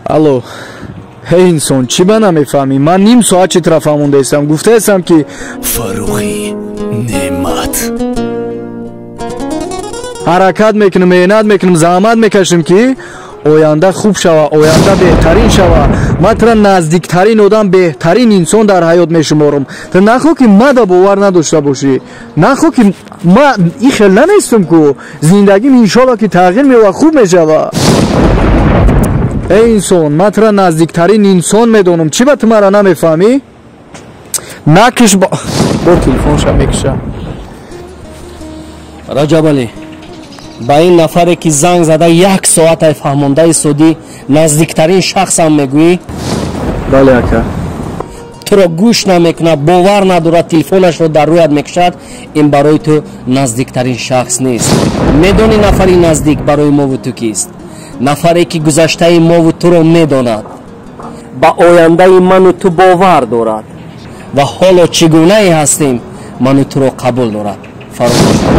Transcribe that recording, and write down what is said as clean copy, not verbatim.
Алло, эй инсон, чӣ ба намефаҳмӣ? Ман ним соат чӣ тараф мондаистам. Гуфтаестам ки Фарухи Неъмат. ҳаракат мекунем, меҳнат мекунем, заҳмат мекашем ки оянда хуб шава, оянда беҳтарин шава. Ман тра наздиктарин одам, беҳтарин инсон дар ҳаёт мешуморам. Ту нахоҳ ки мада бовар надошта бошӣ. Нахоҳ ки ман ин хел наместам ку зиндагим иншоалло ки тағйир меёва, хуб мешава. Эй инсон, ман тра наздиктарин инсон медонам. Чӣ ба ту мара намефаҳмӣ? Накиш бо телефонша мекиша. Раҷабали, ба ин нафаре ки занг зада 1 соат фаҳмондаи судӣ наздиктарин шахсам мегӯӣ? Бале ака. туро гӯш намекунад, бовар надорад, телефонашро дар рӯят мекушад, ин барои ту наздиктарин шахс нест. Медони нафари наздик барои мову ту кист? Нафаре ки гузаштаи мову туро медонад, ба ояндаи ману ту бовар дорад ва ҳоло чӣ гунае ҳастем ману туро қабул дорад. Фаромӯш